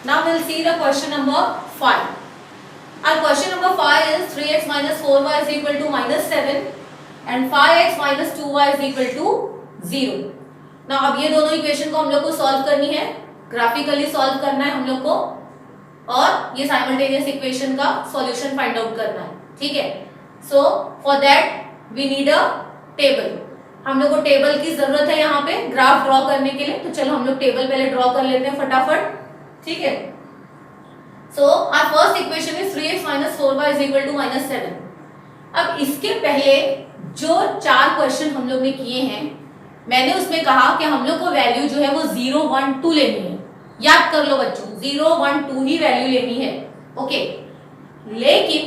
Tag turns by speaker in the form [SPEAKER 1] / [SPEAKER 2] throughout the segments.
[SPEAKER 1] Now we'll see the question number 5. Our question number 5 is 3x minus 4y is equal to minus 7 and 5x minus 2y is equal to 0. Now अब ये दोनों equation को हम लोग को solve करनी है, ग्राफिकली सॉल्व करना है हम लोग को, और ये साइमल्टेनियस इक्वेशन का सॉल्यूशन फाइंड आउट करना है. ठीक है. So for that we need a table. हम लोग को टेबल की जरूरत है यहाँ पे ग्राफ ड्रॉ करने के लिए. तो चलो हम लोग टेबल पहले ड्रॉ कर लेते हैं फटाफट. ठीक है. So our first equation is 3x minus 4y is equal to minus 7. अब इसके पहले जो 4 क्वेश्चन हम लोग ने किए हैं, मैंने उसमें कहा कि हम लोग को वैल्यू जो है वो 0, 1, 2 लेनी है. याद कर लो बच्चों, 0, 1, 2 ही वैल्यू लेनी है. ओके. लेकिन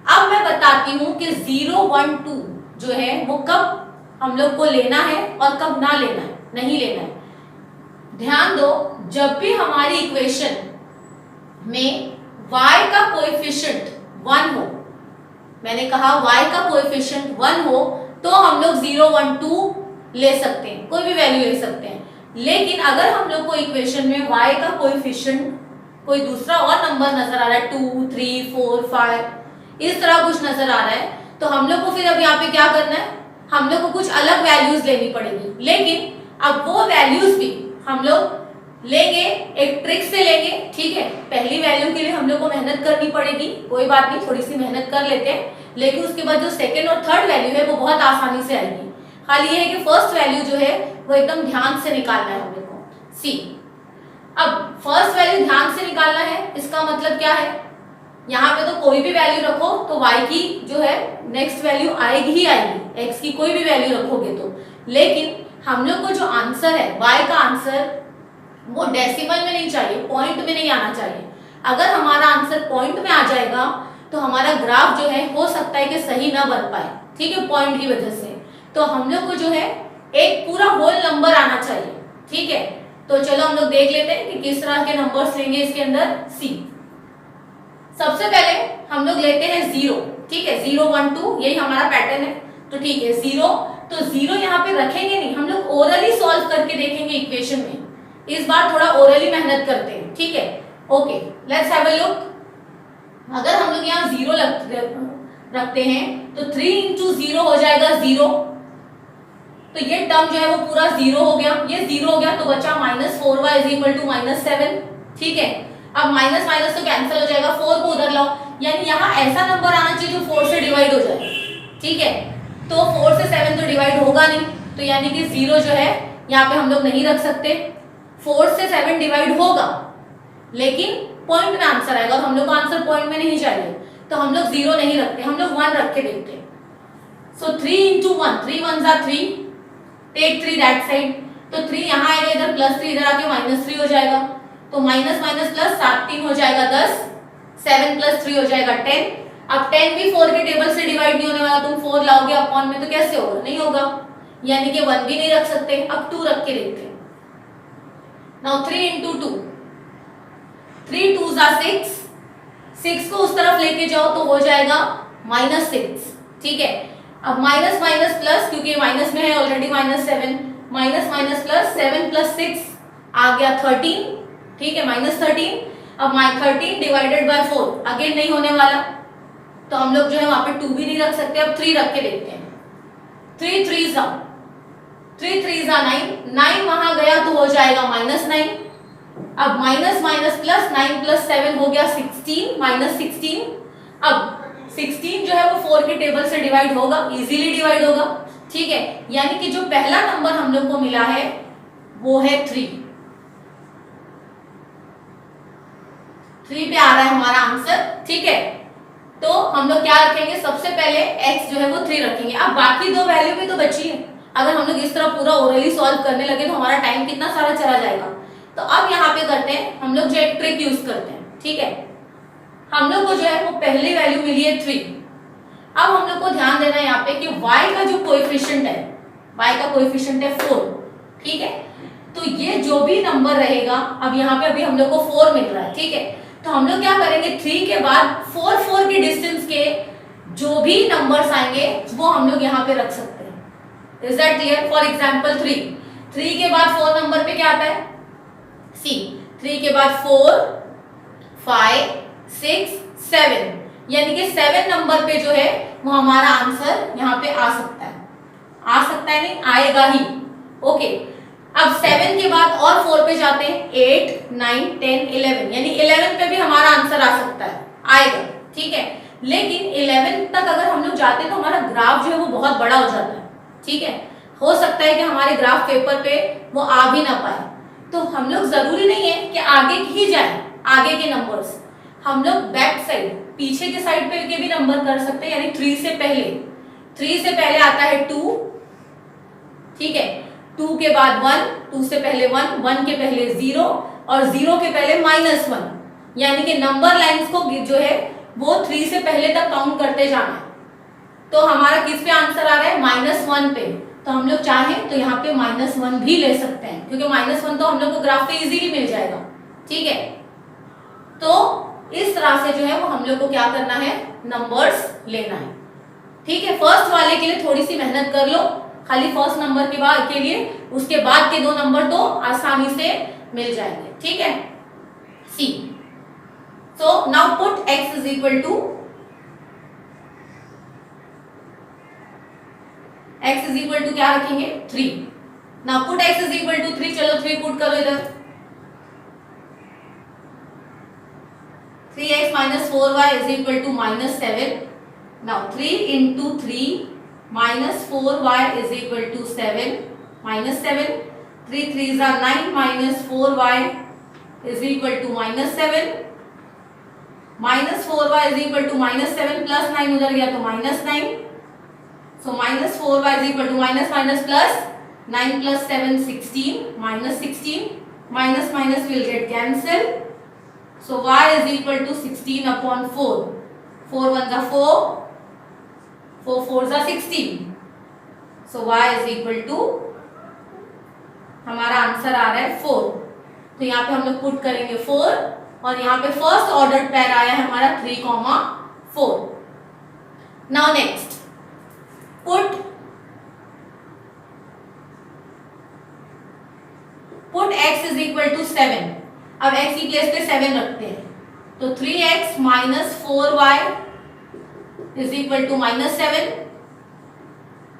[SPEAKER 1] अब मैं बताती हूं कि 0, 1, 2 जो है वो कब हम लोग को लेना है और कब ना लेना है, नहीं लेना है. ध्यान दो, जब भी हमारी इक्वेशन में y का कोएफिशिएंट 1 हो, मैंने कहा y का कोएफिशिएंट 1 हो तो हम लोग 0, 1, 2 ले सकते हैं, कोई भी वैल्यू ले सकते हैं. लेकिन अगर हम लोग को इक्वेशन में y का कोएफिशिएंट कोई दूसरा और नंबर नजर आ रहा है, 2, 3, 4, 5 इस तरह कुछ नजर आ रहा है, तो हम लोग को फिर अब यहाँ पे क्या करना है, हम लोग को कुछ अलग वैल्यूज लेनी पड़ेगी. लेकिन अब वो वैल्यूज भी हम लोग लेंगे एक ट्रिक से लेंगे. ठीक है. पहली वैल्यू के लिए हम लोग को मेहनत करनी पड़ेगी, कोई बात नहीं, थोड़ी सी मेहनत कर लेते हैं. लेकिन उसके बाद जो सेकंड और थर्ड वैल्यू है वो बहुत आसानी से आएगी. खाली ये है कि फर्स्ट वैल्यू जो है वो एकदम ध्यान से निकालना है हम लोग को. सी, अब फर्स्ट वैल्यू ध्यान से निकालना है, इसका मतलब क्या है, यहाँ पे तो कोई भी वैल्यू रखो तो y की जो है नेक्स्ट वैल्यू आएगी ही आएगी, x की कोई भी वैल्यू रखोगे तो. लेकिन हम लोग को जो आंसर है, y का आंसर वो डेसिमल में नहीं चाहिए, पॉइंट में नहीं आना चाहिए. अगर हमारा आंसर पॉइंट में आ जाएगा तो हमारा ग्राफ जो है हो सकता है कि सही ना बन पाए. ठीक है, पॉइंट की वजह से. तो हम लोग को जो है एक पूरा होल नंबर आना चाहिए. ठीक है. तो चलो हम लोग देख लेते हैं कि किस तरह के नंबर्स लेंगे इसके अंदर. सी, सबसे पहले हम लोग लेते हैं 0. ठीक है, 0, 1, 2 यही हमारा पैटर्न है. तो ठीक है, 0, तो 0 यहाँ पे रखेंगे नहीं, हम लोग ओरली सॉल्व करके देखेंगे इक्वेशन में. इस बार थोड़ा ओरली मेहनत करते हैं. ठीक है. Okay, let's have a look. अगर हम लोग यहाँ 0 रखते हैं तो 3 into 0 हो जाएगा 0. तो ये टर्म जो है वो पूरा 0 हो गया, ये 0 हो गया, तो बचा -4y is equal to -7. ठीक है. अब माइनस माइनस तो कैंसिल हो जाएगा, 4 को उधर लाओ, यानी यहाँ ऐसा नंबर आना चाहिए जो 4 से डिवाइड हो जाए. ठीक है. तो 4 से 7 तो डिवाइड होगा नहीं, तो यानी कि 0 जो है यहाँ पे हम लोग नहीं रख सकते. 4 से 7 डिवाइड होगा लेकिन पॉइंट में आंसर आएगा, और हम लोग को आंसर पॉइंट में नहीं चाहिए, तो हम लोग 0 नहीं रखते, हम लोग 1 रख के देखते हैं. So 3 into 1, 3 ones are 3, take 3 that side. तो 3 यहाँ आएगा, इधर +3 इधर आके -3 हो जाएगा, तो माइनस माइनस प्लस 7 3 हो जाएगा 10, 7 + 3 हो जाएगा 10. अब 10 भी 4 के टेबल से डिवाइड नहीं होने वाला, तुम 4 लाओगे अपॉन में तो कैसे होगा, नहीं होगा, यानी कि 1 भी नहीं रख सकते. अब 2 रख के देखते हैं. Now 3 into 2, 3 2s are 6. 6 को उस तरफ लेके जाओ तो हो जाएगा -6. ठीक है. अब माइनस माइनस प्लस, क्योंकि माइनस में है ऑलरेडी -7, माइनस माइनस प्लस 7 + 6 आ गया 13. ठीक है, -13. अब 13 डिवाइडेड बाय 4 अगेन नहीं होने वाला, तो हम लोग जो है वहां पे 2 भी नहीं रख सकते. अब 3 रख के देखते हैं. 3 3s are 9. 9 वहां गया तो हो जाएगा -9. अब माइनस माइनस प्लस 9 + 7 हो गया 16, -16. अब 16 जो है वो 4 के टेबल से डिवाइड होगा, इजीली डिवाइड होगा. ठीक है, यानी कि जो पहला नंबर हम लोग को मिला है वो है 3. 3 पे आ रहा है हमारा आंसर. ठीक है. तो हम लोग क्या रखेंगे, सबसे पहले x जो है वो 3 रखेंगे. अब बाकी दो वैल्यू भी तो बची है. अगर हम लोग इस तरह पूरा ओरली सॉल्व करने लगे तो हमारा टाइम कितना सारा चला जाएगा. तो अब यहाँ पे करते हैं हम लोग जो एक ट्रिक यूज करते हैं. ठीक है. हम लोग को जो है वो पहली वैल्यू मिली है 3. अब हम लोग को ध्यान देना है यहाँ पे कि y का जो कोएफिशिएंट है, y का कोएफिशिएंट है 4. ठीक है. तो ये जो भी नंबर रहेगा, अब यहाँ पे अभी हम लोग को 4 मिल रहा है. ठीक है. तो हम लोग क्या करेंगे, 3 के बाद 4 4 के डिस्टेंस के जो भी नंबर्स आएंगे वो हम लोग यहाँ पे रख सकते हैं. Is that clear? For example 3 के बाद 4 नंबर पे क्या आता है, सी 3 के बाद 4, 5, 6, 7, यानी कि 7 नंबर पे जो है वो हमारा आंसर यहाँ पे आ सकता है नहीं, आएगा ही। ओके, अब 7 के बाद और 4 पे जाते हैं, 8, 9, 10, 11, यानी 11 पे भी हमारा आंसर आ सकता है, आएगा, ठीक है। लेकिन 11 तक अगर हम लोग जाते हैं तो हमारा ग्राफ जो है वो बहुत बड़ा हो जाता है, ठीक है। हो सकता है कि हमारे ग्राफ पेपर पे वो आ भी ना पाए, तो हम लोग जरूरी नहीं है कि आगे ही जाए, आगे के नंबर्स हम लोग बैक साइड, पीछे के साइड पे के भी नंबर कर सकते हैं, यानी 3 से पहले आता है 2, ठीक है। 2 के बाद 1, 2 से पहले 1, 1 के पहले 0 और 0 के पहले -1, यानी कि नंबर लाइंस को जो है वो 3 से पहले तक काउंट करते जाना है। तो हमारा किस पे आंसर आ रहा है, -1 पे। तो हम लोग चाहें तो यहाँ पे -1 भी ले सकते हैं, क्योंकि -1 तो हम लोग को ग्राफ पे इजीली मिल जाएगा, ठीक है। तो इस तरह से जो है वो हम लोग को क्या करना है, नंबर्स लेना है, ठीक है। फर्स्ट वाले के लिए थोड़ी सी मेहनत कर लो, खाली फर्स्ट नंबर के बाद के लिए, उसके बाद के 2 नंबर तो आसानी से मिल जाएंगे, ठीक है। C, so now put x is equal to क्या रखेंगे, 3। Now put x is equal to 3, चलो 3 पुट करो इधर। 3x minus 4y is equal to -7. Now 3 into 3 minus 4y is equal to 7. -7. 3 3s are 9 minus 4y is equal to -7. -4y is equal to -7 plus 9 उधर गया तो -9. So -4y is equal to minus plus 9 plus 7 16, -16. Minus will get cancelled. So y is equal to 16 upon 4. 4 1s are 4, 4 4s are 16. So y is equal to, हमारा answer आ रहा है 4। तो यहाँ पे हम लोग पुट करेंगे 4 और यहाँ पे फर्स्ट ऑर्डर पेयर आया है हमारा 3,4। Now next put x is equal to 7। अब x की प्लेस पे 7 रखते हैं, तो 3x minus 4y is equal to -7.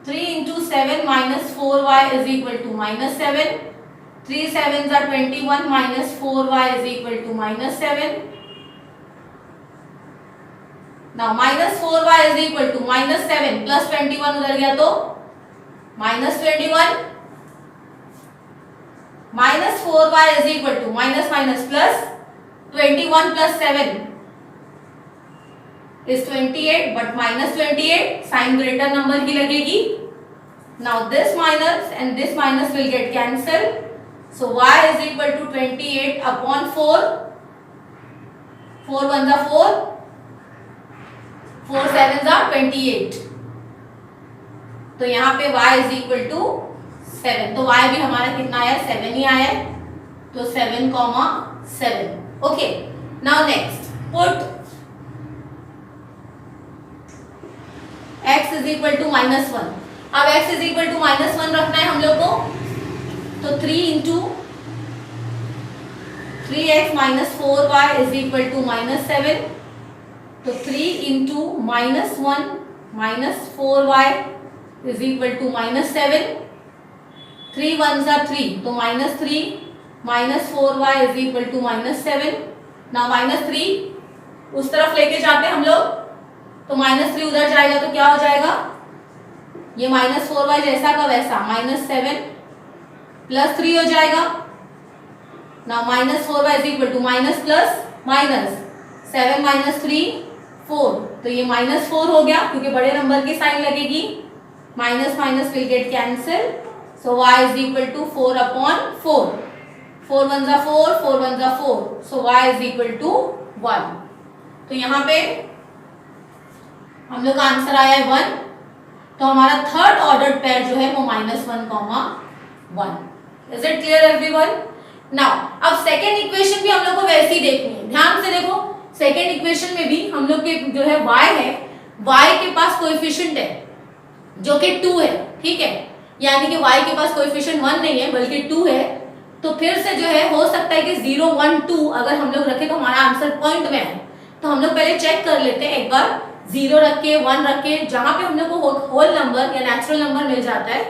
[SPEAKER 1] 3 into 7 minus 4y is equal to -7. 3 7s are 21 minus 4y is equal to -7. Now minus 4y is equal to -7 plus 21 उधर गया तो -21. Minus 4y is equal to minus plus 21 plus 7 is 28, but -28 sign greater number ही लगेगी. Now this minus and this minus will get cancelled. So y is equal to 28 upon 4. 4 1s are 4. 4 7s are 28. तो यहाँ पे y is equal to 7, तो y भी हमारा कितना आया, 7 ही आया, तो 7,7। Okay, now next put x is equal to -1। अब x इज इक्वल टू -1 रखना है हम लोग को, तो 3 into 3x minus 4y is equal to -7, तो 3 into -1 minus 4y is equal to -7. 3 1s are 3, तो -3 minus 4y is equal to -7. now -3 उस तरफ लेके जाते हैं हम लोग, तो -3 उधर जाएगा तो क्या हो जाएगा, ये -4y जैसा का वैसा -7 प्लस 3 हो जाएगा। now -4y is equal to minus plus minus 7 minus 3 4, तो ये -4 हो गया क्योंकि बड़े नंबर की साइन लगेगी, minus minus will get cancel, so y is equal to 4 upon 4. 4 1s are 4, 4 1s are 4, so y is equal to 1. तो यहाँ पे हम लोग का आंसर आया है 1, तो हमारा थर्ड ऑर्डर पेयर जो है वो -1,1. Is it clear everyone? Now अब सेकेंड इक्वेशन भी हम लोग को वैसे ही देखनी है, ध्यान से देखो। सेकेंड इक्वेशन में भी हम लोग के जो है y है, y के पास कोएफिशिएंट है जो कि 2 है, ठीक है, यानी कि y के पास कोएफिशिएंट 1 नहीं है बल्कि 2 है, तो फिर से जो है हो सकता है कि 0 1 2 अगर हम लोग रखें तो हमारा आंसर पॉइंट में है। तो हम लोग पहले चेक कर लेते हैं एक बार, 0 रख के 1 रख के, जहां पे हम लोग को होल नंबर या नेचुरल नंबर मिल जाता है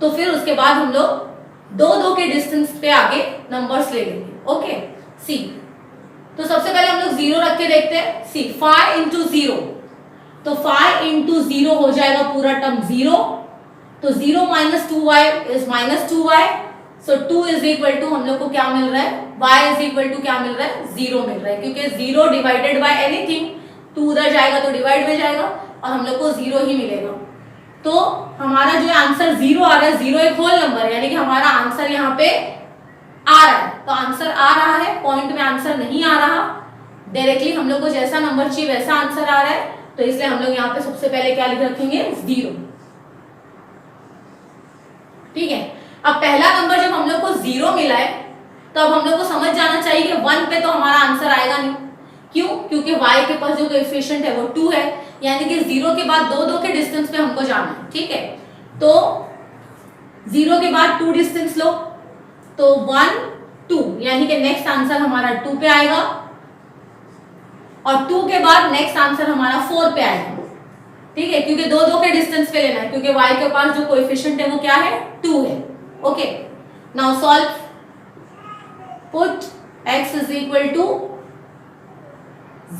[SPEAKER 1] तो फिर उसके बाद हम लोग 2 के डिस्टेंस पे आगे नंबर्स ले लेंगे। ओके, सी तो सबसे पहले हम लोग 0 रख के देखते हैं। सी 5 इंटू 0, तो 5 इंटू 0 हो जाएगा पूरा टर्म 0, तो 0 minus 2y is minus 2y, so 2 is equal to हम लोग को क्या मिल रहा है, y इज इक्वल टू क्या मिल रहा है, 0 मिल रहा है, क्योंकि 0 डिवाइडेड बाय एनीथिंग, 2 उधर जाएगा तो डिवाइड में जाएगा और हम लोग को 0 ही मिलेगा। तो हमारा जो आंसर 0 आ रहा है, 0 एक होल नंबर है, यानी कि हमारा आंसर यहाँ पे आ रहा है। तो आंसर आ रहा है, पॉइंट में आंसर नहीं आ रहा, डायरेक्टली हम लोग को जैसा नंबर चाहिए वैसा आंसर आ रहा है, तो इसलिए हम लोग यहाँ पे सबसे पहले क्या लिख रखेंगे, 0। ठीक है, अब पहला नंबर जब हम लोग को 0 मिला है तो अब हम लोग को समझ जाना चाहिए कि 1 पे तो हमारा आंसर आएगा नहीं। क्यों? क्योंकि y के पास जो कोएफिशिएंट है वो 2 है, यानी कि 0 के बाद 2 के डिस्टेंस पे हमको जाना है। ठीक है, तो 0 के बाद 2 डिस्टेंस लो, तो 1 2, यानी कि नेक्स्ट आंसर हमारा 2 पे आएगा, और 2 के बाद नेक्स्ट आंसर हमारा 4 पे आएगा। ठीक है, क्योंकि 2 के डिस्टेंस पे लेना है, क्योंकि y के पास जो कोएफिशिएंट है वो क्या है, 2 है। Okay, now solve, put x is equal to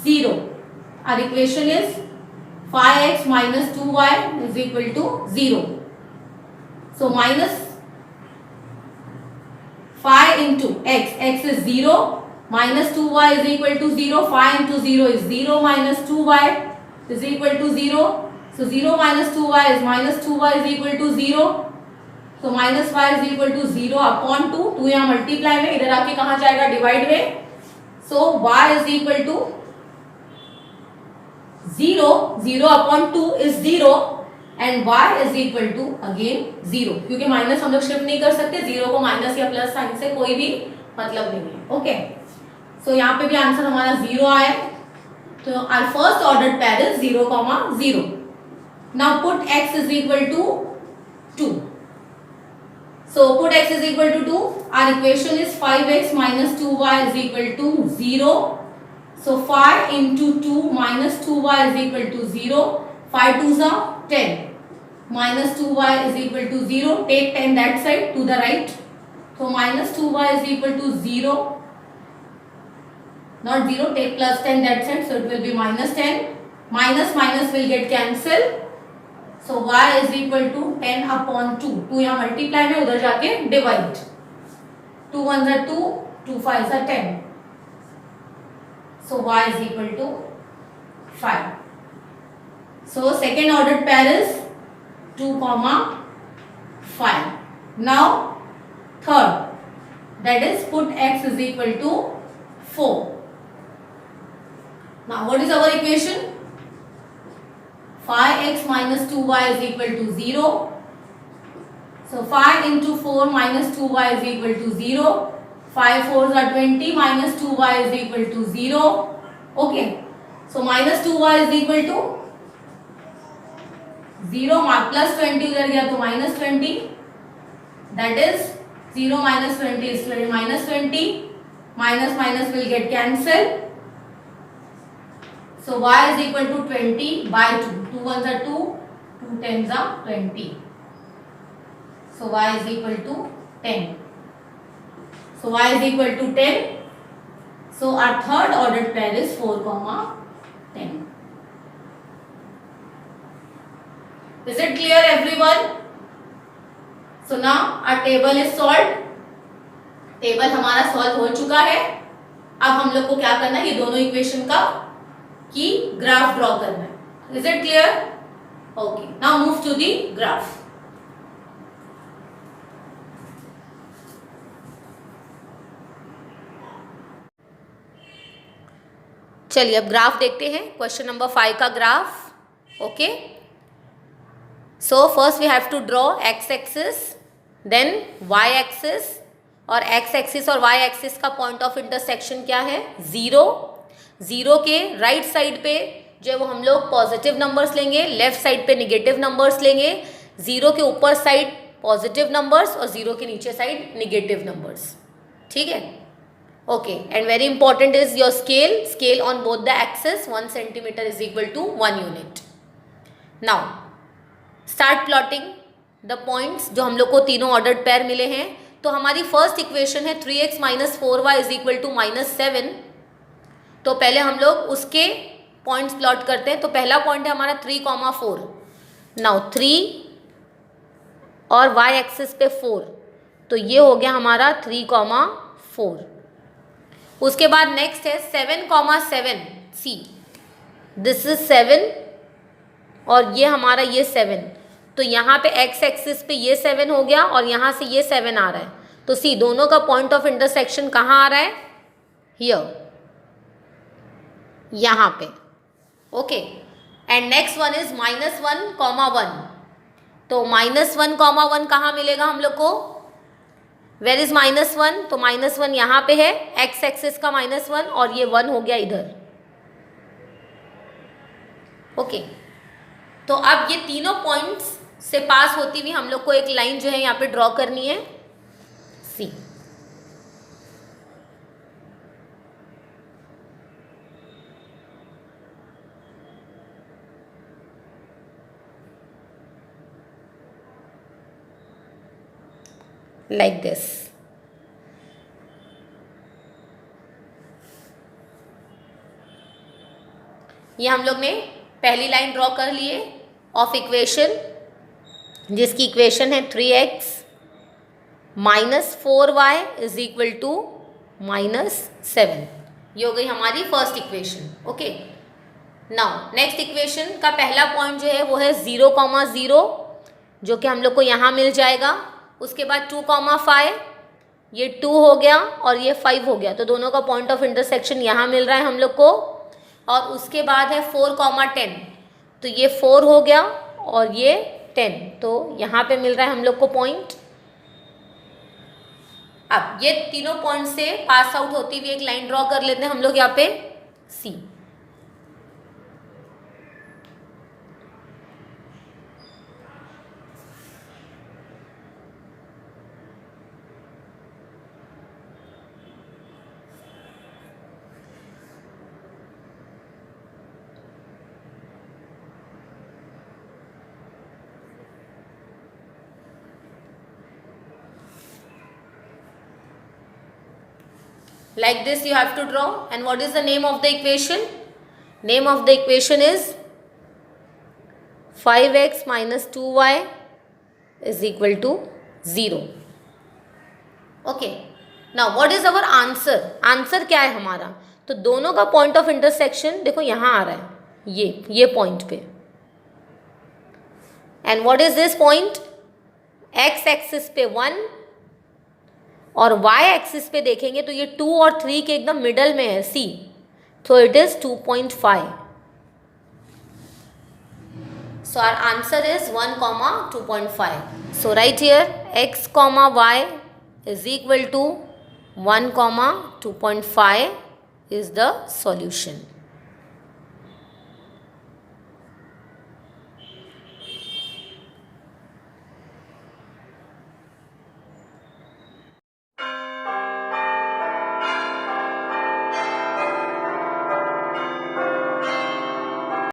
[SPEAKER 1] 0. Our equation is 5x minus 2y is equal to 0. So minus 5 into x, x is 0, minus 2y is equal to 0, 5 into 0 is 0, minus 2y is equal to 0. So 0 minus 2y is minus 2y is equal to 0. So minus y is equal to 0 upon 2. 2 यहाँ multiply में, इधर आके कहाँ जाएगा, divide में। So y is equal to 0, 0 upon 2 is 0 and y is equal to again 0, क्योंकि minus हम लोग शिफ्ट नहीं कर सकते, 0 को माइनस या प्लस साइन से कोई भी मतलब नहीं है। ओके, सो यहाँ पे भी आंसर हमारा 0 आया। तो our first ordered pair is 0, 0. Now put x is equal to 2. So put x is equal to 2. Our equation is 5x minus 2y is equal to 0. So 5 into 2 minus 2y is equal to 0. 5 2s are 10. Minus 2y is equal to 0. Take 10 that side to the right. So minus 2y is equal to 0. Not 0. Take plus 10 that side. So it will be minus 10. Minus minus will get cancelled. So y is equal to 10 upon 2. 2 यहाँ multiply में, उधर जाके divide. 2 1s are 2, 2 5s are 10. So y is equal to 5. So second ordered pair is 2, 5. Now third, that is put x is equal to 4. Now what is our equation? 5x minus 2y is equal to 0. So 5 into 4 minus 2y is equal to 0. 5 4s are 20, minus 2y is equal to 0. Okay, so minus 2y is equal to 0, plus 20 उधर गया तो minus 20, that is 0 minus 20 is minus 20, minus minus will get cancelled. So y is equal to 20 by 2. 2 1s are 2, 2 10s are 20. So y is equal to 10. So y is equal to 10. So our third ordered pair is 4, 10. Is it clear everyone? So now our table is solved. Table हमारा solve हो चुका है। अब हम लोग को क्या करना है, ये दोनों इक्वेशन का की ग्राफ ड्रॉ करना है। Is it clear? Okay, now move to the graph. चलिए अब ग्राफ देखते हैं, क्वेश्चन नंबर 5 का graph. Okay, so first we have to draw X axis, then Y axis, और एक्स एक्सिस और वाई एक्सिस का पॉइंट ऑफ इंटरसेक्शन क्या है, 0। 0 के राइट साइड पे जो वो हम लोग पॉजिटिव नंबर्स लेंगे, लेफ्ट साइड पे निगेटिव नंबर्स लेंगे। 0 के ऊपर साइड पॉजिटिव नंबर्स और 0 के नीचे साइड निगेटिव नंबर्स। ठीक है, okay. And very important is your scale on both the axes. 1 centimetre is equal to 1 unit. Now start plotting the points जो हम लोग को तीनों ऑर्डर्ड पेयर मिले हैं. तो हमारी फर्स्ट इक्वेशन है 3x minus 4y is equal to -7. तो पहले हम लोग उसके पॉइंट्स प्लॉट करते हैं. तो पहला पॉइंट है हमारा 3,4. नाउ 3 और y एक्सिस पे 4, तो ये हो गया हमारा 3,4. उसके बाद नेक्स्ट है 7,7. सी दिस इज 7 और ये हमारा ये 7. तो यहाँ पे x एक्सिस पे ये 7 हो गया और यहाँ से ये 7 आ रहा है. तो सी दोनों का पॉइंट ऑफ इंटरसेक्शन कहाँ आ रहा है? हियर, यहाँ पे. Okay. And next one is -1,1. तो -1,1 कहाँ मिलेगा हम लोग को? Where is -1? तो -1 यहाँ पे है, x एक्सिस का -1 और ये 1 हो गया इधर. ओके. तो अब ये तीनों पॉइंट्स से पास होती हुई हम लोग को एक लाइन जो है यहाँ पे ड्रॉ करनी है. सी लाइक दिस. ये हम लोग ने पहली लाइन ड्रॉ कर ली है ऑफ इक्वेशन, जिसकी इक्वेशन है 3x minus 4y is equal to -7. ये हो गई हमारी first equation. Okay. Now next equation का पहला पॉइंट जो है वो है 0,0, जो कि हम लोग को यहाँ मिल जाएगा. उसके बाद 2,5, ये 2 हो गया और ये 5 हो गया. तो दोनों का पॉइंट ऑफ इंटरसेक्शन यहाँ मिल रहा है हम लोग को. और उसके बाद है 4,10. तो ये 4 हो गया और ये 10. तो यहाँ पे मिल रहा है हम लोग को पॉइंट. अब ये तीनों पॉइंट से पास आउट होती हुई एक लाइन ड्रॉ कर लेते हैं हम लोग यहाँ पे. सी like this you have to draw. And what is the name of the equation? Name of the equation is 5x minus 2y is equal to 0. Okay. Now what is our answer? Answer क्या है हमारा? तो दोनों का point of intersection देखो यहाँ आ रहा है, ये पॉइंट पे. And what is this point? x axis पे 1 और y एक्सिस पे देखेंगे तो ये 2 और 3 के एकदम मिडल में है. सी तो it is 2.5. So our answer is 1,2.5. So right here x, y is equal to 1, 2.5 is the solution.